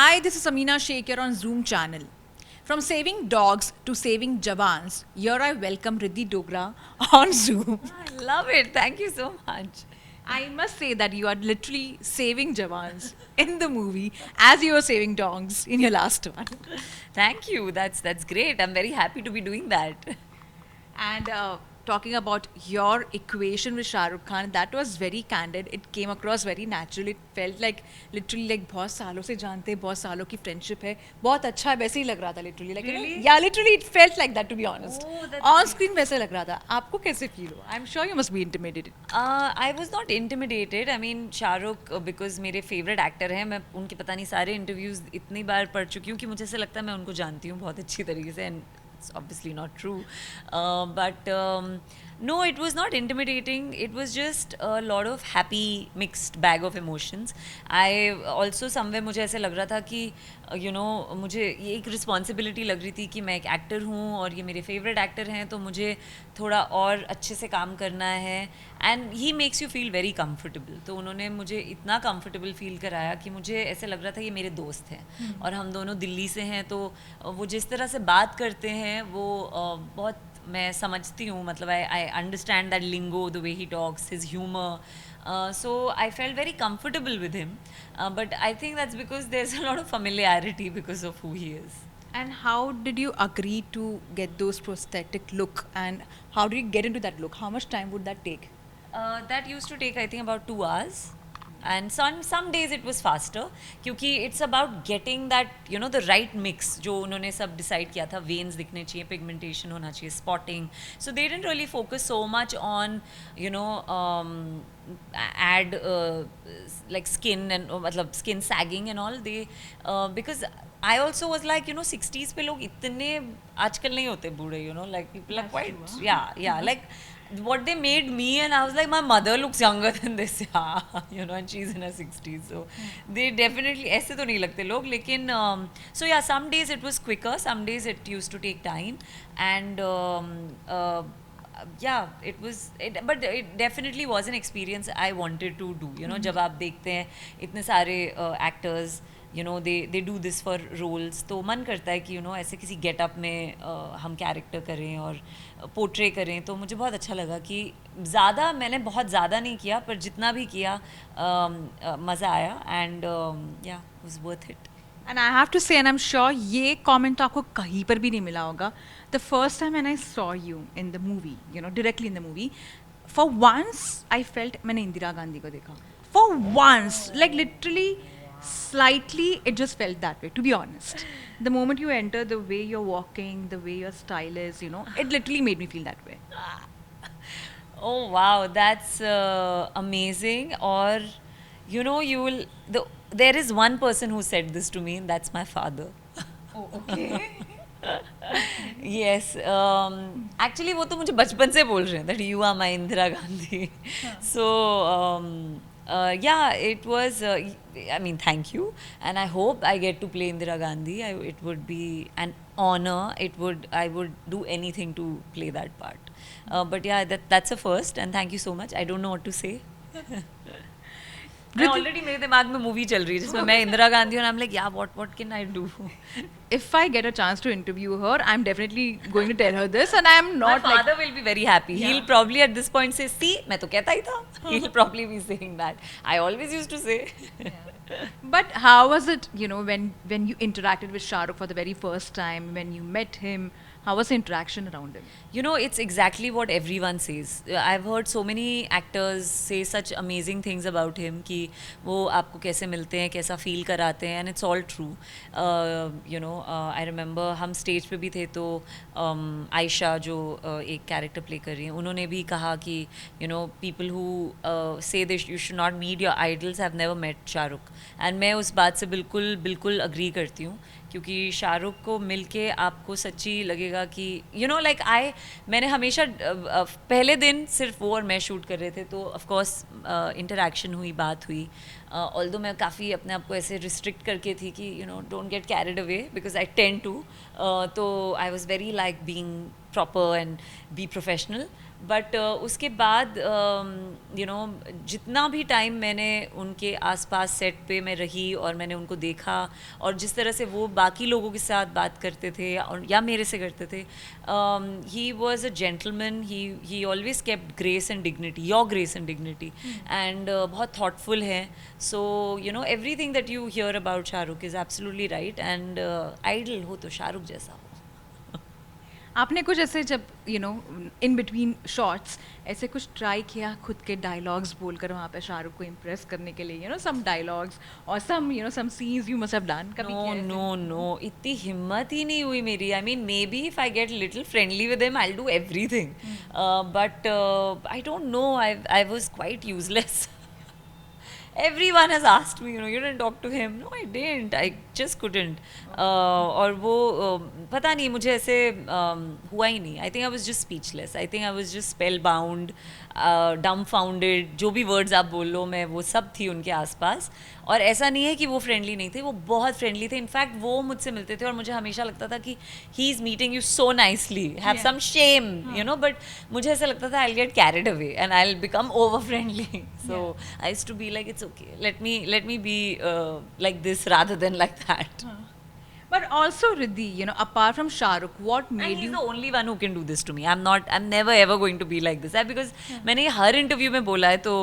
Hi, this is Amina Sheikh here on Zoom channel. From saving dogs to saving Jawans, here I welcome Ridhi Dogra on Zoom. I love it. Thank you so much. I must say that you are literally saving Jawans in the movie as you were saving dogs in your last one. Thank you. That's great. I'm very happy to be doing that. And talking about your equation with Shah Rukh Khan, that was very candid. It came across very natural. It felt like literally like बहुत सालों से जानते हैं, बहुत सालों की friendship है. बहुत अच्छा वैसे ही लग रहा था literally. Like, Really? yeah, literally it felt like that to be honest. Oh, that's On great. screen वैसे लग रहा था. आपको कैसे feel हुआ? I'm sure you must be intimidated. I was not intimidated. I mean, Shah Rukh, because मेरे favorite actor हैं, मैं उनके पता नहीं सारे interviews इतनी बार पढ़ चुकी हूँ कि मुझे ऐसा लगता है मैं उनको जानती हूँ बहुत अच्छी तरीके से and it's obviously not true. But no, it was not intimidating. It was just a lot of happy mixed bag of emotions. I also somewhere मुझे ऐसे लग रहा था कि मुझे ये एक रिस्पॉन्सिबिलिटी लग रही थी कि मैं एक एक्टर हूँ और ये मेरे फेवरेट एक्टर हैं तो मुझे थोड़ा और अच्छे से काम करना है and he makes you feel very comfortable. तो उन्होंने मुझे इतना कंफर्टेबल फील कराया कि मुझे ऐसे लग रहा था ये मेरे दोस्त हैं और हम दोनों दिल्ली से हैं तो वो जिस तरह से बात करते हैं वो बहुत मैं समझती हूँ. मतलब I understand that lingo, the way he talks, his humour. So I felt very comfortable with him, but I think that's because there's a lot of familiarity because of who he is. And how did you agree to get those prosthetic look and how did you get into that look? How much time would that take? That used to take I think about 2 hours. And some days it was faster क्योंकि it's about getting that the right mix जो उन्होंने सब decide किया था. veins दिखने चाहिए, pigmentation होना चाहिए, spotting. So they didn't really focus so much on add like skin and मतलब skin sagging and all. They because I also was like 60s पे लोग इतने आजकल नहीं होते बूढ़े, like people are quite yeah like what they made me, and I was like, my mother looks younger than this, and she's in her 60s, so they definitely ऐसे तो नहीं लगते लोग. लेकिन so yeah, some days it was quicker, some days it used to take time, and yeah, but it definitely was an experience I wanted to do. जब आप देखते हैं इतने सारे actors, they do this for roles, तो मन करता है कि ऐसे किसी गेटअप में हम कैरेक्टर करें और पोर्ट्रे करें. तो मुझे बहुत अच्छा लगा कि मैंने बहुत ज़्यादा नहीं किया पर जितना भी किया मज़ा आया एंड या was worth it. And I have to say, and I'm sure ये comment आपको कहीं पर भी नहीं मिला होगा. The first time when I saw you in the movie, directly in the movie, for once I felt मैंने इंदिरा गांधी को देखा. For once, like literally, slightly, it just felt that way. To be honest, the moment you enter, the way you're walking, the way your style is, it literally made me feel that way. Oh wow, that's amazing. Or you will there is one person who said this to me, and that's my father. Oh, okay. Yes, actually वो तो मुझे बचपन से बोल रहे हैं that you are my Indira Gandhi. So yeah, it was I mean, thank you, and I hope I get to play Indira Gandhi. It would be an honor. I would do anything to play that part. But yeah, that's a first, and thank you so much. I don't know what to say. Already मेरे दिमाग में movie चल रही है जिसमें मैं इंदिरा गांधी और I am like या what can I do. If I get a chance to interview her, I'm definitely going to tell her this, and I'm not My father will be very happy. Yeah. He'll probably at this point say, see, मैं तो कहता ही था. He'll probably be saying that. I always used to say. But how was it, when you interacted with Shah Rukh for the very first time, when you met him, how was the interaction around him? It's exactly what everyone says. I've heard so many actors say such amazing things about him कि वो आपको कैसे मिलते हैं, कैसा feel कराते हैं, and it's all true. I remember हम स्टेज पे भी थे तो आयशा जो एक कैरेक्टर प्ले कर रही हैं उन्होंने भी कहा कि people who say that you should not meet your idols have never met Shahrukh, and मैं उस बात से बिल्कुल अग्री करती हूँ क्योंकि शाहरुख को मिलके आपको सच्ची लगेगा कि मैंने हमेशा पहले दिन सिर्फ वो और मैं शूट कर रहे थे तो ऑफ कोर्स इंटरेक्शन हुई, बात हुई. ऑल्दो मैं काफ़ी अपने आप को ऐसे रिस्ट्रिक्ट करके थी कि don't get carried away because I tend to. तो I was very like being proper and be professional. But उसके बाद जितना भी टाइम मैंने उनके आसपास सेट पे मैं रही और मैंने उनको देखा और जिस तरह से वो बाकी लोगों के साथ बात करते थे और या मेरे से करते थे, he was a gentleman, he always kept grace and dignity, your grace and dignity, and बहुत थाटफुल है. So every thing that you here about Shahrukh is absolutely right, and idol हो तो शाहरुख जैसा हो. आपने कुछ ऐसे जब इन बिटवीन शॉट्स ऐसे कुछ ट्राई किया खुद के डायलॉग्स बोलकर वहाँ पे शाहरुख को इम्प्रेस करने के लिए, सम डायलॉग्स और some scenes you must have done? कभी नो किया ऐसे? नो नो, इतनी हिम्मत ही नहीं हुई मेरी. I mean may be if I get little friendly with him I do everything, but I don't know, I was quite useless. Everyone has asked me, you didn't talk to him. No, I didn't. I just couldn't. और वो पता नहीं, मुझे ऐसे हुआ ही नहीं. I think I was just speechless. I think I was just spellbound, dumbfounded. जो भी words आप बोल लो, मैं वो सब थी उनके आसपास. और ऐसा नहीं है कि वो फ्रेंडली नहीं थे, वो बहुत फ्रेंडली थे. इनफैक्ट वो मुझसे मिलते थे और मुझे हमेशा लगता था कि he is meeting you so nicely, have some shame, but मुझे ऐसा लगता था I will get carried away and I will become over friendly. So I used to be like it's okay, let me be like this rather than like that. But also Ridhi, apart from Shah Rukh, what And made he's you? the only one who can do this to me. I'm never ever going to be like this. Because मैंने ये हर interview में बोला है, तो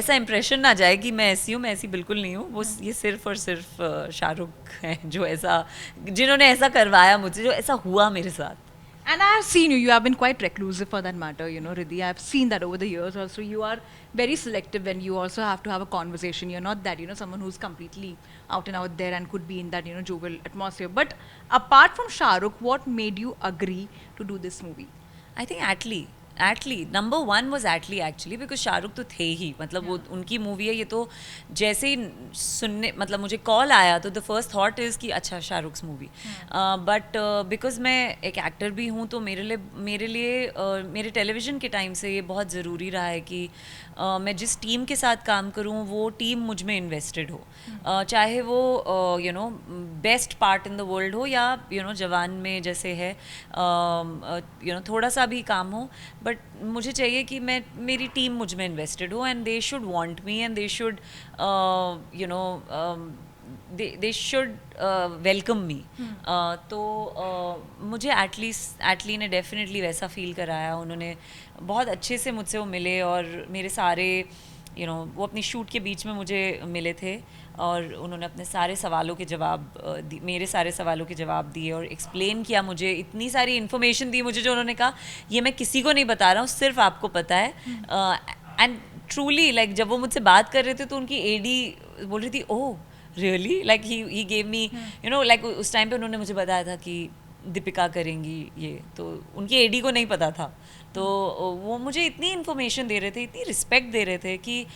ऐसा impression ना जाए कि मैं ऐसी हूँ. मैं ऐसी बिल्कुल नहीं हूँ. वो ये सिर्फ और सिर्फ शाहरुख हैं जो ऐसा, जिन्होंने ऐसा करवाया मुझसे, जो ऐसा हुआ मेरे साथ. And I have seen you. You have been quite reclusive for that matter, Ridhi. I have seen that over the years also. You are very selective when you also have to have a conversation. You're not that, someone who's completely out and out there and could be in that, jovial atmosphere. But apart from Shah Rukh, what made you agree to do this movie? I think Atlee number 1 was Atlee actually, because Shahrukh तो थे ही. मतलब वो उनकी movie है. ये तो जैसे ही सुनने, मतलब मुझे कॉल आया तो द फर्स्ट थॉट इज़ कि अच्छा शाहरुख्स मूवी. बट बिकॉज मैं एक एक्टर भी हूँ, तो मेरे लिए मेरे टेलीविज़न के टाइम से ये बहुत ज़रूरी रहा है कि मैं जिस टीम के साथ काम करूँ वो टीम मुझ में इन्वेस्टेड हो. चाहे वो best part in the world हो या जवान में जैसे है थोड़ा सा भी काम हो, बट मुझे चाहिए कि मेरी टीम मुझ में इन्वेस्टेड हो, and they should want me, and they should they should welcome me. तो मुझे एटली ने डेफिनेटली वैसा फील कराया. उन्होंने बहुत अच्छे से मुझसे वो मिले और मेरे सारे वो अपनी शूट के बीच में मुझे मिले थे और उन्होंने अपने सारे सवालों के जवाब मेरे सारे सवालों के जवाब दिए और एक्सप्लेन किया मुझे. इतनी सारी इन्फॉर्मेशन दी मुझे जो उन्होंने कहा ये मैं किसी को नहीं बता रहा हूँ, सिर्फ आपको पता है. एंड ट्रूली लाइक जब वो मुझसे बात कर रहे थे तो उनकी एडी बोल रही थी oh really, like he gave me like उस टाइम पे उन्होंने मुझे बताया था कि दीपिका करेंगी ये, तो उनकी एडी को नहीं पता था. तो वो मुझे इतनी इन्फॉर्मेशन दे रहे थे, इतनी रिस्पेक्ट दे रहे थे कि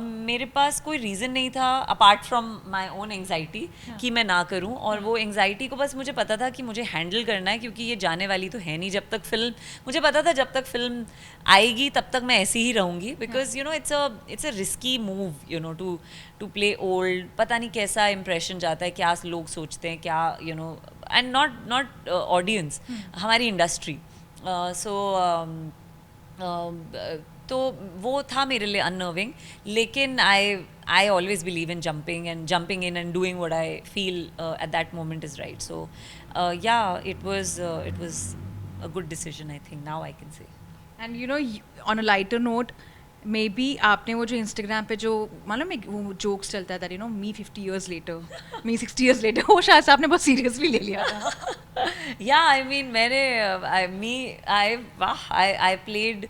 मेरे पास कोई रीज़न नहीं था apart from my own anxiety कि मैं ना करूं. और वो एंग्जाइटी को बस मुझे पता था कि मुझे हैंडल करना है, क्योंकि ये जाने वाली तो है नहीं. जब तक फिल्म, मुझे पता था जब तक फिल्म आएगी तब तक मैं ऐसी ही रहूँगी, because it's a risky move to play old. पता नहीं कैसा इंप्रेशन जाता है, क्या लोग सोचते हैं, क्या एंड नॉट ऑडियंस, हमारी इंडस्ट्री. तो वो था मेरे लिए अननर्विंग, लेकिन I always believe in jumping in and doing what I feel at that moment is right. So yeah it was a good decision, I think now I can say. And on a lighter note, maybe आपने वो जो Instagram पे जो मालूम है वो jokes चलता है मी 50 years later, मी 60 years later, वो शायद से आपने बहुत सीरियसली ले लिया था. Yeah, I mean मैंने I played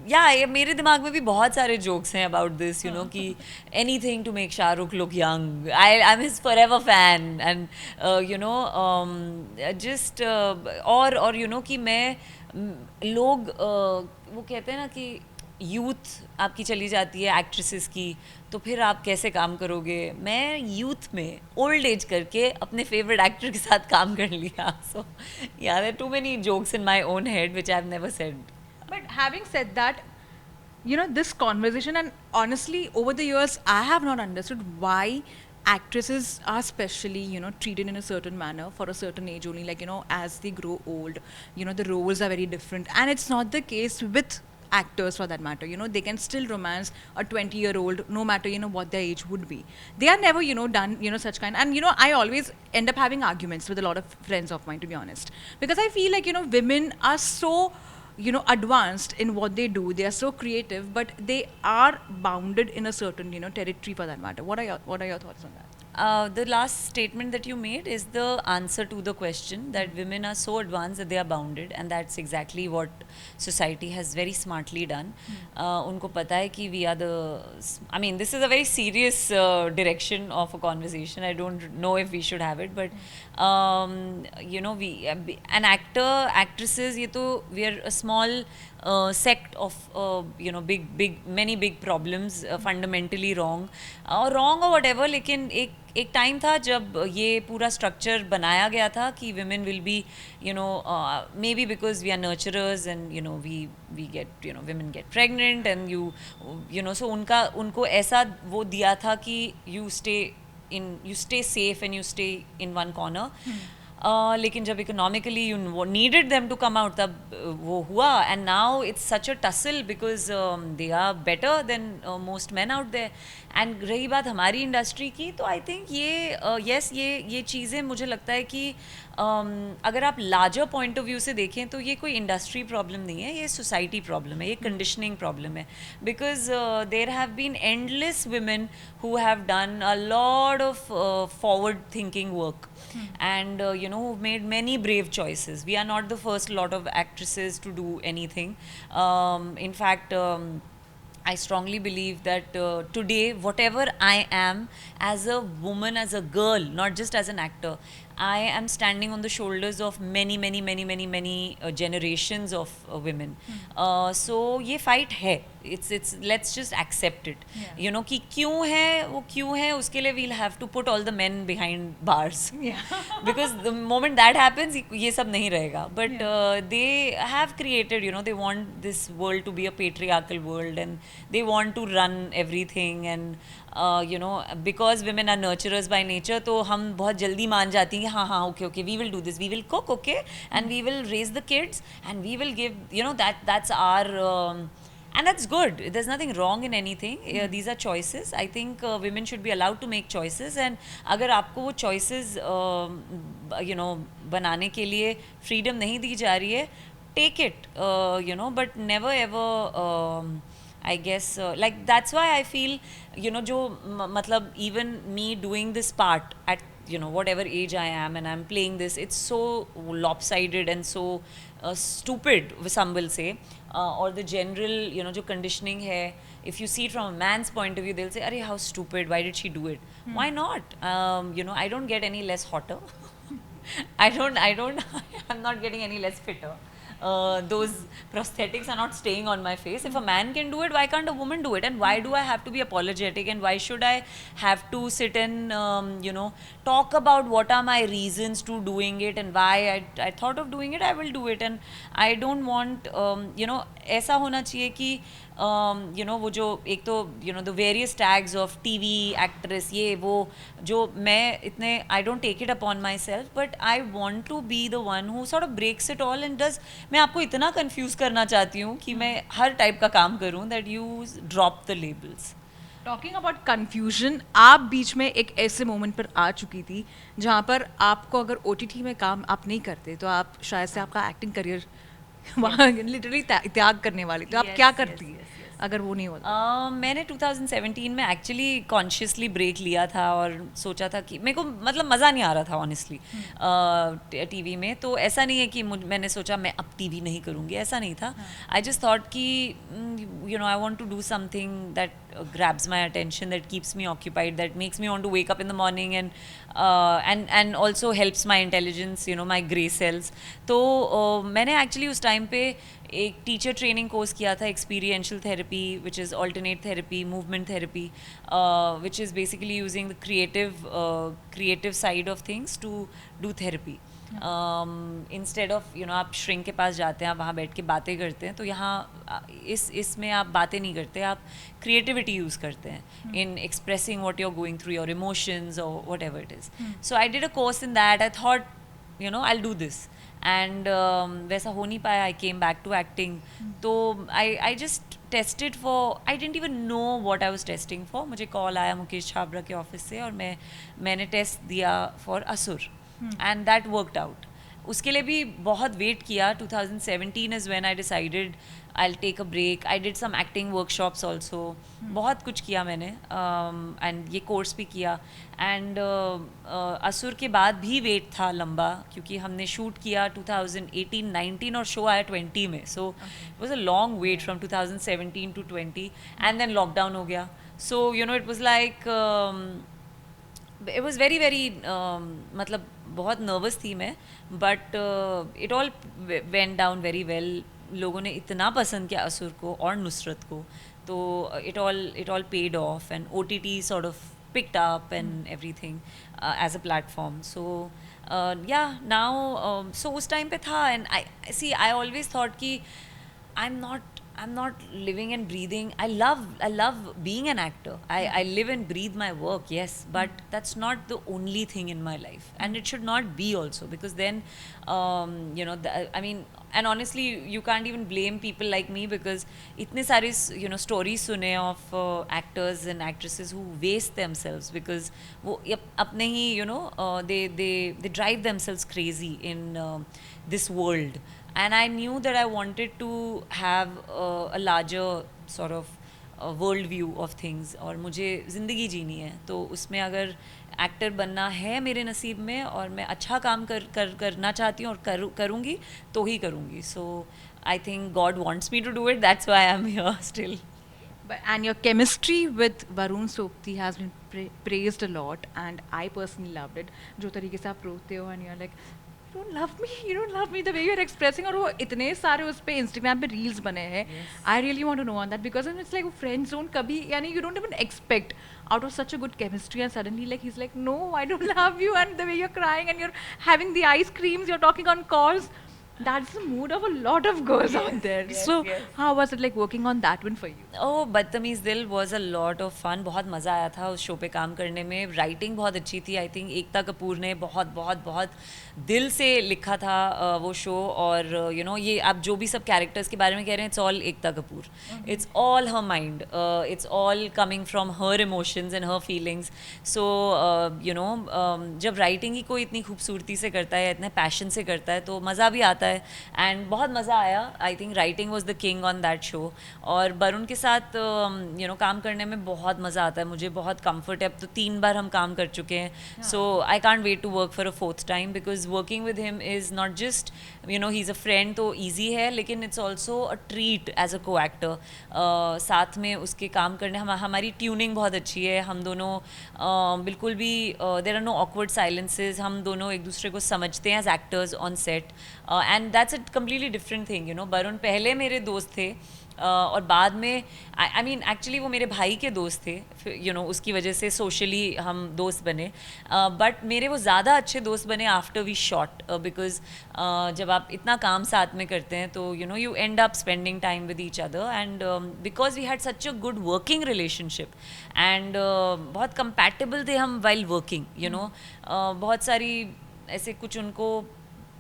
या मेरे दिमाग में भी बहुत सारे जोक्स हैं अबाउट दिस कि anything to make Shahrukh look young. I am his forever fan and just और कि मैं लोग वो कहते हैं ना कि यूथ आपकी चली जाती है एक्ट्रेसेस की, तो फिर आप कैसे काम करोगे. मैं यूथ में ओल्ड एज करके अपने फेवरेट एक्टर के साथ काम कर लिया. So yeah there too many jokes in my own head which I have never said. But having said that, this conversation, and honestly over the years I have not understood why actresses are specially, you know, treated in a certain manner for a certain age only. Like, you know, as they grow old, you know, the roles are very different. And it's not the case with actors for that matter. You know, they can still romance a 20-year-old no matter, you know, what their age would be. They are never, you know, done, you know, such kind. And, you know, I always end up having arguments with a lot of friends of mine, to be honest. Because I feel like, you know, women are so, you know, advanced in what they do. They are so creative, but they are bounded in a certain, you know, territory for that matter. What are your thoughts on that? The last statement that you made is the answer to the question that women are so advanced that they are bounded, and that's exactly what society has very smartly done. उनको पता है कि we are the, I mean, this is a very serious direction of a conversation. I don't know if we should have it, but you know, we an actor, actresses, ये तो we are a small sect of you know, many big problems, fundamentally wrong or whatever. लेकिन एक time था जब ये पूरा structure बनाया गया था कि women will be, you know, maybe because we are nurturers and, you know, we get, you know, women get pregnant and you know, so उनको ऐसा वो दिया था कि you stay safe and you stay in one corner. लेकिन जब economically you needed them to come out तब वो हुआ, and now it's such a tussle because they are better than most man out there. And रही बात हमारी industry की, तो आई थिंक ये यस ये चीज़ें मुझे लगता है कि अगर आप लार्जर पॉइंट ऑफ व्यू से देखें तो ये कोई इंडस्ट्री प्रॉब्लम नहीं है, ये सोसाइटी प्रॉब्लम है, ये कंडीशनिंग प्रॉब्लम है. Because there have been endless women who have done a lot of forward thinking work and you know, who've made many brave choices. We are not the first lot of actresses to do anything. In fact, I strongly believe that today, whatever I am as a woman, as a girl, not just as an actor, I am standing on the shoulders of many generations of women. So ये fight है. It's let's just accept it. Yeah. You know कि क्यों है वो क्यों है, उसके लिए we'll have to put all the men behind bars. Yeah. Because the moment that happens, ये सब नहीं रहेगा. But they have created, you know, they want this world to be a patriarchal world and they want to run everything, and you know, because women are nurturers by nature, तो हम बहुत जल्दी मान जाती हैं कि हाँ okay, we will do this, we will cook, okay, and we will raise the kids and we will give, you know, that's our and that's good. There's nothing wrong in anything. These are choices. I think women should be allowed to make choices, and अगर आपको वो choices you know, बनाने के लिए freedom नहीं दी जा रही है, take it, you know, but never ever I guess like that's why I feel, you know, जो मतलब even me doing this part at, you know, whatever age I am and I'm playing this, it's so lopsided and so stupid, some will say, or the general, you know, जो conditioning है, if you see it from a man's point of view, they'll say, अरे how stupid, why did she do it? Why not? You know, I don't get any less hotter. I'm not getting any less fitter. Those prosthetics are not staying on my face. If a man can do it, why can't a woman do it? And why do I have to be apologetic? And why should I have to sit and you know, talk about what are my reasons to doing it and why I thought of doing it? I will do it, and I don't want you know, ऐसा होना चाहिए कि you know, वो जो एक तो, you know, the various tags of TV actress, ये वो जो मैं इतने, I don't take it upon myself, but I want to be the one who sort of breaks it all and does. मैं आपको इतना confuse करना चाहती हूँ कि मैं हर type का काम करूँ, that you drop the labels. Talking about confusion, आप बीच में एक ऐसे मोमेंट पर आ चुकी थी जहाँ पर आपको अगर OTT में काम आप नहीं करते तो आप शायद से आपका एक्टिंग करियर वहाँ लिटरली त्याग करने वाली, तो आप क्या करती अगर वो नहीं होता? मैंने 2017 में एक्चुअली कॉन्शियसली ब्रेक लिया था और सोचा था कि मेरे को मतलब मज़ा नहीं आ रहा था ऑनेस्टली टीवी में. तो ऐसा नहीं है कि मैंने सोचा मैं अब टीवी नहीं करूँगी, ऐसा नहीं था. आई जस्ट थॉट कि you know, I want to do something that grabs my attention, that keeps me occupied, that makes me want to wake up in the morning, and also helps my intelligence, you know, my grey cells. तो मैंने actually उस time पे एक teacher training course किया था, experiential therapy, which is alternate therapy, movement therapy, which is basically using the creative side of things to do therapy. Instead of आप shrink के पास जाते हैं, आप वहाँ बैठ के बातें करते हैं, तो यहाँ इसमें आप बातें नहीं करते, आप क्रिएटिविटी यूज़ करते हैं in expressing what you are going through, your emotions और whatever it is. So I did a course in that. I thought I do this, and वैसा हो नहीं पाया. I came back to acting. तो I just tested for, I didn't even know what I was testing for. मुझे call आया मुकेश छाबरा के office से, और मैंने टेस्ट दिया फॉर असुर, एंड दैट वर्कड आउट. उसके लिए भी बहुत वेट किया. 2017 is when I decided I'll take a break. I did some acting workshops also. बहुत कुछ किया मैंने, एंड ये कोर्स भी किया. एंड असुर के बाद भी वेट था लंबा, क्योंकि हमने शूट किया 2018-19 और शो आया 20 में. So it was a long wait from 2017 to 20, and then lockdown हो गया. So it was like, it was very very, मतलब बहुत नर्वस थी मैं, but it all went down very well. लोगों ने इतना पसंद किया असुर को और नुसरत को, तो it all paid of, and OTT sort of picked up and everything as a platform. So yeah, now so उस टाइम पे था. And I always thought कि I'm not living and breathing. I love being an actor. I live and breathe my work, yes, but that's not the only thing in my life, and it should not be also, because then I mean, and honestly you can't even blame people like me, because itne sare stories sune of actors and actresses who waste themselves because wo apne hi they drive themselves crazy in this world. And I knew that I wanted to have a larger sort of world view of things, और मुझे ज़िंदगी जीनी है, तो उसमें अगर actor बनना है मेरे नसीब में, और मैं अच्छा काम करना चाहती हूँ और करूँगी तो ही करूँगी. So I think God wants me to do it. That's why I'm here still. And your chemistry with Barun Sobti has been praised a lot, and I personally loved it. जो तरीके से आप रोते हो, and you're like, you don't love me the way you're expressing, और वो इतने सारे उस पे Instagram पे reels बने हैं. I really want to know on that, because it's like friend zone कभी, यानी you don't even expect out of such a good chemistry, and suddenly like he's like, no, I don't love you, and the way you're crying and you're having the ice creams, you're talking on calls. That's the mood of a lot of girls out there. So how was it like working on that one for you? Oh, बदतमीज़ दिल was a lot of fun. बहुत मज़ा आया था उस show पे काम करने में. राइटिंग बहुत अच्छी थी. आई थिंक एकता कपूर ने बहुत बहुत बहुत दिल से लिखा था वो शो. और ये आप जो भी सब कैरेक्टर्स के बारे में कह रहे हैं, it's all Ekta Kapoor. It's all her mind, it's all coming from her emotions and her feelings. So जब राइटिंग ही कोई इतनी खूबसूरती से करता है, इतने पैशन से करता है, तो मज़ा भी आता है. एंड बहुत मज़ा आया. I think writing was the king on that show. और वरुण के साथ काम करने में बहुत मज़ा आता है. मुझे बहुत कम्फर्ट है. अब तो 3 बार हम काम कर चुके हैं. So I can't wait to work for a 4th time, because working with him is not just he is a friend, तो ईजी है, लेकिन it's also a treat as a co-actor. साथ में उसके काम करने, हमारी ट्यूनिंग बहुत अच्छी है. हम दोनों बिल्कुल भी there are no awkward silences. हम दोनों एक दूसरे को समझते हैं as actors on set, and that's a completely different thing. Varun पहले मेरे दोस्त थे, और बाद में आई मीन एक्चुअली वो मेरे भाई के दोस्त थे. उसकी वजह से सोशली हम दोस्त बने, बट मेरे वो ज़्यादा अच्छे दोस्त बने आफ्टर वी शॉट, बिकॉज जब आप इतना काम साथ में करते हैं, तो you end up spending time with each other. And because we had such a good working relationship, and बहुत कंपैटिबल थे हम वाइल वर्किंग. बहुत सारी ऐसे कुछ, उनको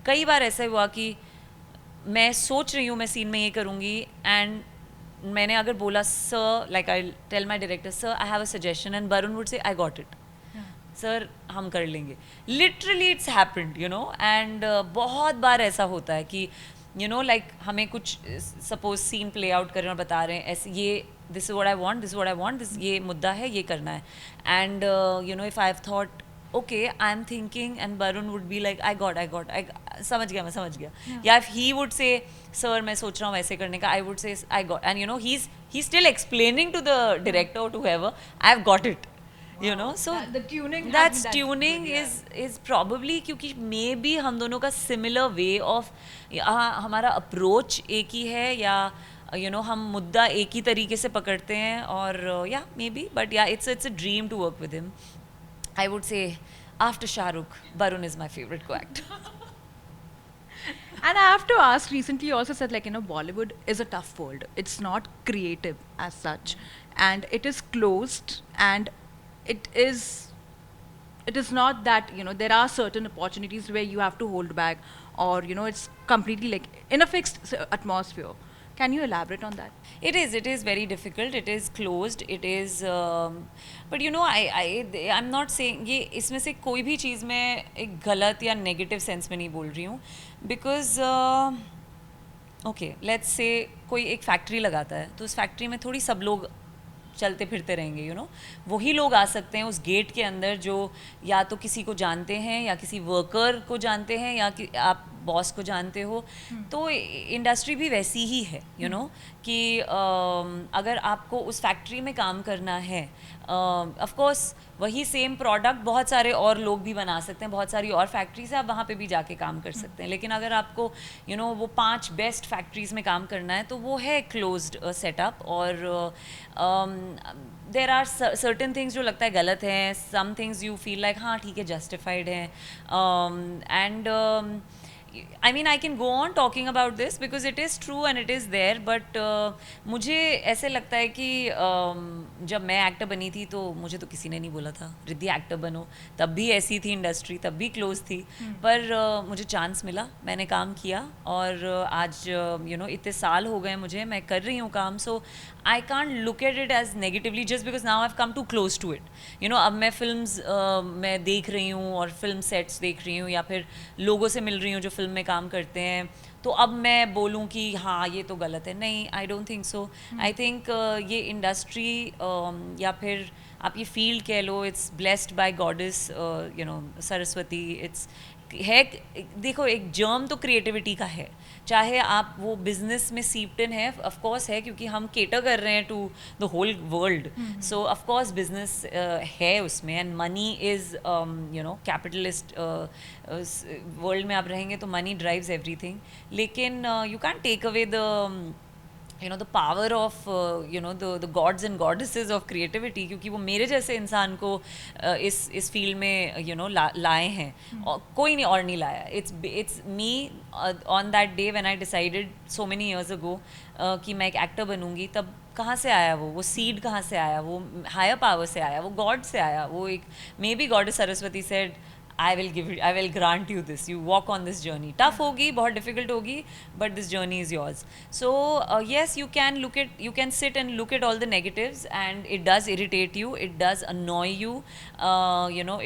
कई बार ऐसा हुआ कि मैं सोच रही हूँ मैं सीन में ये करूँगी, एंड मैंने अगर बोला sir, like I tell my director, sir I have a suggestion, and Varun would say I got it sir, हम कर लेंगे. लिटरली इट्स हैपेंड, एंड बहुत बार ऐसा होता है कि लाइक हमें कुछ सपोज सीन प्ले आउट कर रहे हैं और बता रहे हैं ऐसे, ये this is what I want, this is what I want, this ये मुद्दा है, ये करना है. And if I have thought okay, I'm thinking, and Barun would be like, I got, समझ गया, मैं समझ गया. या if he would say, sir मैं सोच रहा हूँ ऐसे करने का, I would say I got, and he's still explaining to the director or to whoever, I've got it. So the tuning, that's tuning is probably क्योंकि maybe हम दोनों का similar way of हमारा approach एक ही है, या हम मुद्दा एक ही तरीके से पकड़ते हैं, और yeah maybe, but yeah it's a dream to work with him. I would say after Shah Rukh, Barun is my favorite co-actor. And I have to ask, recently you also said, like, Bollywood is a tough world. It's not creative as such. And it is closed, and it is it is not that, there are certain opportunities where you have to hold back, or, it's completely like in a fixed atmosphere. Can you elaborate on that? It is very difficult, it is closed, it is but you know I'm not saying ये इसमें से कोई भी चीज़ मैं एक गलत या negative sense में नहीं बोल रही हूँ बिकॉज ओके लेट्स से कोई एक फैक्ट्री लगाता है तो उस फैक्ट्री में थोड़ी सब लोग चलते फिरते रहेंगे वही लोग आ सकते हैं उस गेट के अंदर जो या तो किसी को जानते हैं या किसी वर्कर को जानते हैं या कि आप बॉस को जानते हो तो इंडस्ट्री भी वैसी ही है कि अगर आपको उस फैक्ट्री में काम करना है ऑफ कोर्स वही सेम प्रोडक्ट बहुत सारे और लोग भी बना सकते हैं बहुत सारी और फैक्ट्रीज है आप वहाँ पे भी जाके काम कर सकते हैं लेकिन अगर आपको वो 5 बेस्ट फैक्ट्रीज में काम करना है तो वो है क्लोज्ड सेटअप और देर आर सर्टन थिंग्स जो लगता है गलत हैं some things you feel like हाँ ठीक है जस्टिफाइड है and I mean I can go on talking about this because it is true and it is there but मुझे ऐसे लगता है कि जब मैं एक्टर बनी थी तो मुझे तो किसी ने नहीं बोला था रिद्धि एक्टर बनो तब भी ऐसी थी इंडस्ट्री तब भी क्लोज थी पर मुझे चांस मिला मैंने काम किया और आज इतने साल हो गए मुझे मैं कर रही हूँ काम सो I can't look at it as negatively just because now I've come too close to it. अब मैं फिल्म्स मैं देख रही हूँ और फिल्म सेट्स देख रही हूँ या फिर लोगों से मिल रही हूँ जो फिल्म में काम करते हैं तो अब मैं बोलूँ कि हाँ ये तो गलत है नहीं I don't think so I think ये इंडस्ट्री या फिर आप ये फील्ड कह लो it's blessed by goddess Saraswati it's है देखो एक जर्म तो क्रिएटिविटी का है चाहे आप वो बिजनेस में सीप्ड इन है ऑफ कोर्स है क्योंकि हम केटर कर रहे हैं to the whole world so of course business है उसमें and money is capitalist world में आप रहेंगे तो मनी ड्राइव्स एवरीथिंग लेकिन you can take away the the power of the gods and goddesses of creativity क्योंकि वो मेरे जैसे इंसान को इस फील्ड में लाए हैं और कोई नहीं और नहीं लाया it's me on that day when I decided so many years ago कि मैं एक एक्टर बनूंगी तब कहाँ से आया वो सीड कहाँ से आया वो हायर पावर से आया वो गॉड से आया वो एक may be God Saraswati said I will grant you this. You walk on this journey. Tough होगी, बहुत difficult होगी, but this journey is yours. So yes, you can sit and look at all the negatives, and it does irritate you. It does annoy you.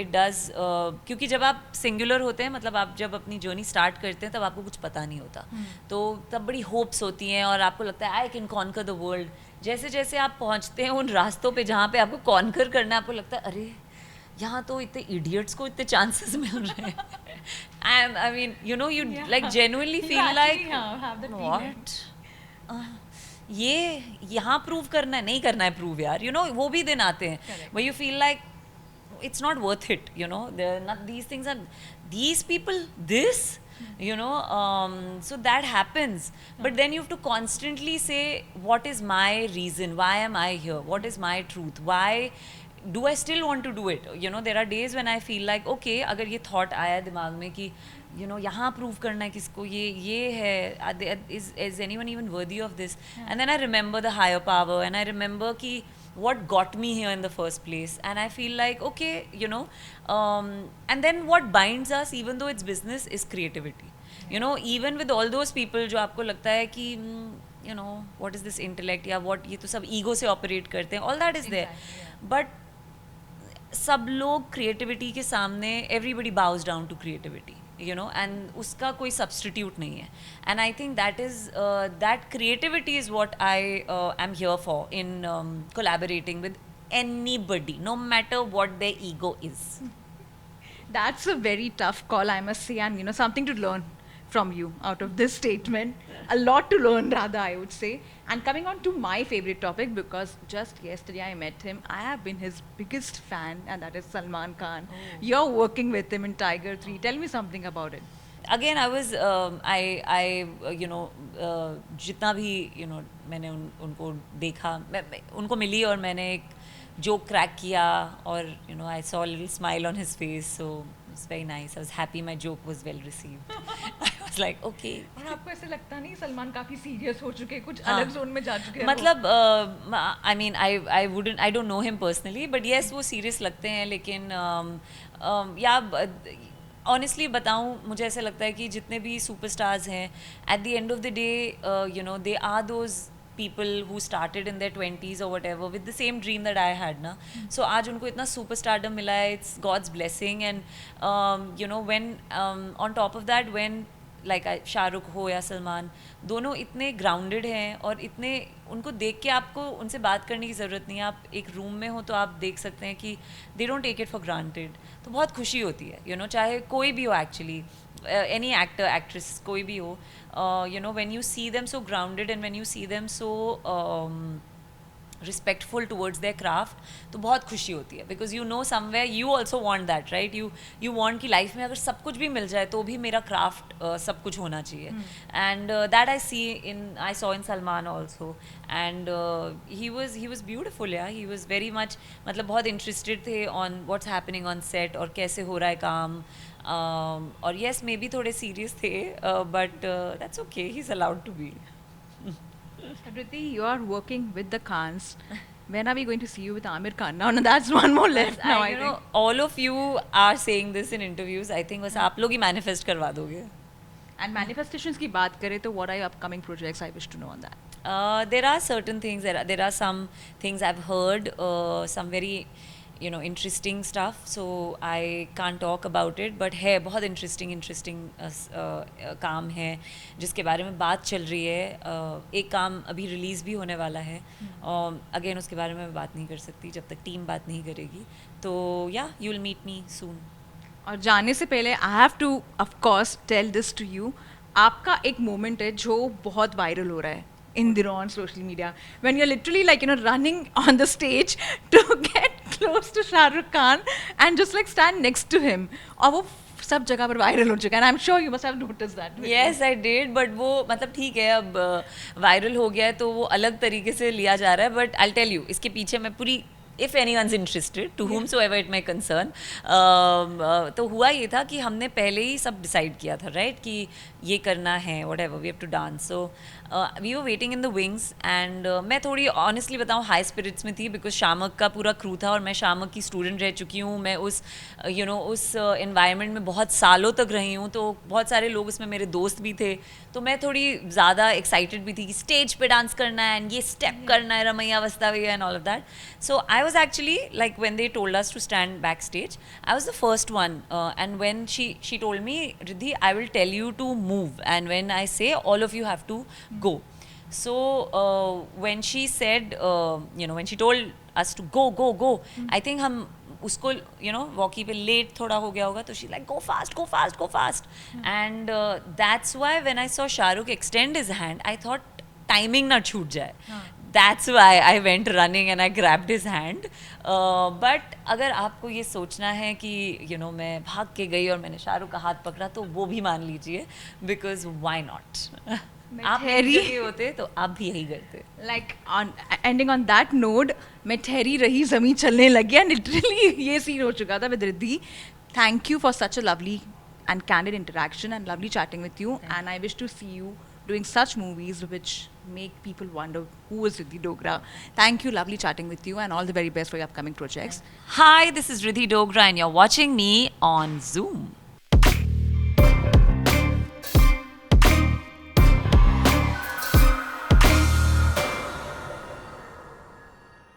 It does. क्योंकि जब आप singular होते हैं, मतलब आप जब अपनी journey start करते हैं, तब आपको कुछ पता नहीं होता. तो तब बड़ी hopes होती हैं और आपको लगता है I can conquer the world. जैसे जैसे आप पहुँचते हैं उन रास्तों पे जहाँ पे आपको conquer करना है, आपको लगता है अरे यहाँ तो इतने इडियट्स को इतने चांसेस मिल रहे हैं I mean you like genuinely feel like what ये यहाँ प्रूव करना है नहीं करना है प्रूव यार वो भी दिन आते हैं where you feel like it's not worth it they're not these things are these people this so that happens but then you have to constantly say what is my reason why am I here what is my truth why do I still want to do it there are days when I feel like okay अगर ये thought आया दिमाग में कि यहाँ prove करना है किसको ये है is anyone even worthy of this and then I remember the higher power and I remember कि what got me here in the first place and I feel like okay and then what binds us even though it's business is creativity even with all those people जो आपको लगता है कि what is this intellect या what ये तो सब ego से operate करते हैं all that is there but सब लोग क्रिएटिविटी के सामने everybody bows down to creativity and उसका कोई सब्सटीट्यूट नहीं है and I think that is that creativity is what I am here for in collaborating with anybody no matter what their ego is That's a very tough call, I must say, and something to learn from you out of this statement. A lot to learn, rather, I would say. And coming on to my favorite topic, because just yesterday I met him, I have been his biggest fan, and that is Salman Khan. Oh. You're working with him in Tiger 3. Tell me something about it. Again, I was, जितना भी, मैंने उनको देखा, उनको मिली और मैंने एक joke crack किया और, I saw a little smile on his face, so it was very nice. I was happy my joke was well received. I was it's like okay. और आपको ऐसे लगता नहीं सलमान काफी सीरियस हो चुके हैं, कुछ हाँ. अलग जोन में जा चुके हैं मतलब I mean I don't know him personally, but yes वो सीरियस लगते हैं. लेकिन या ऑनेस्टली बताऊं, मुझे ऐसा लगता है कि जितने भी सुपरस्टार्स हैं, at the end of the day you know they are those people who started in their 20s or whatever with the same dream that I had na. So आज उनको इतना superstardom मिला है, it's God's blessing. And you know when on top of that, when like Shahrukh हो या सलमान, दोनों इतने grounded हैं और इतने, उनको देख के आपको उनसे बात करने की ज़रूरत नहीं है. आप एक रूम में हो तो आप देख सकते हैं कि they don't take it for granted. तो बहुत खुशी होती है, you know, चाहे कोई भी हो actually, any actor actress कोई भी हो, you know, when you see them so grounded and when you see them so respectful towards their craft, तो बहुत खुशी होती है. Because you know somewhere you also want that, right? You want कि life में अगर सब कुछ भी मिल जाए तो भी मेरा craft सब कुछ होना चाहिए. And that I saw in Salman also. And he was beautiful, yeah. He was very much, मतलब बहुत interested थे on what's happening on set और कैसे हो रहा है काम. और yes, maybe थोड़े serious थे, but that's okay. He's allowed to be. Ridhi, you are working with the Khans. When are we going to see you with Amir Khan? Now, that's one more left now, I you know, think. all of you are saying this in interviews. I think बस आप लोग ही manifest करवा दोगे. And manifestations की बात करें तो what are your upcoming projects? I wish to know on that. There are certain things. There are some things I've heard, some very, you know, interesting stuff. So I can't talk about it. But है बहुत interesting काम है जिसके बारे में बात चल रही है. एक काम अभी रिलीज़ भी होने वाला है. Again उसके बारे में मैं बात नहीं कर सकती जब तक टीम बात नहीं करेगी. तो yeah, you will meet me soon. और जाने से पहले I have to of course tell this to you. आपका एक मोमेंट है जो बहुत वायरल हो रहा है इन दिनों on social media, when you are literally like you know running on the stage to get close to Shahrukh Khan and just like stand next to him, और वो सब जगह पर वायरल हो चुका है. I am sure you must have noticed that. Yes, I did, but वो मतलब ठीक है, अब वायरल हो गया है तो वो अलग तरीके से लिया जा रहा है. बट आई टेल यू, इसके पीछे मैं पूरी, if anyone's interested, to whomsoever it may concern, तो हुआ ये था कि हमने पहले ही सब डिसाइड किया था, राइट, कि ये करना है, whatever, we have to dance. So we were waiting in the wings and मैं थोड़ी ऑनेस्टली बताऊँ हाई स्पिरिट्स में थी, बिकॉज शामक का पूरा क्रू था और मैं शामक की स्टूडेंट रह चुकी हूँ. मैं उस यू नो उस इन्वायरमेंट में बहुत सालों तक रही हूँ, तो बहुत सारे लोग उसमें मेरे दोस्त भी थे. तो मैं थोड़ी ज़्यादा एक्साइटेड भी थी कि स्टेज पे डांस करना है एंड ये स्टेप करना है, Ramaiya Vastavaiya and all of that. So I was actually, like, when they told us to stand backstage, I was the first one, and when she told me, Ridhi, I will tell you to move, and when I say, all of you have to go. So when she said, you know, when she told us to go, I think हम उसको you know walkie पे late थोड़ा हो गया होगा, तो she like go fast, and that's why when I saw Shah Rukh extend his hand, I thought timing ना छूट जाए. That's why I went running and I grabbed his hand. But अगर आपको ये सोचना है कि you know मैं भाग के गई और मैंने शाहरुख का हाथ पकड़ा, तो वो भी मान लीजिए, because why not? आप मेरी जगह होते तो आप भी यही करते. Like on ending on that note, मैं ठहरी रही, ज़मीन चलने लगी, and literally ये सीन हो चुका था with Ridhi. Thank you for such a lovely and candid interaction and lovely chatting with you. And I wish to see you doing such movies which make people wonder who is Ridhi Dogra. Thank you, lovely chatting with you, and all the very best for your upcoming projects. Hi, this is Ridhi Dogra and you're watching me on Zoom.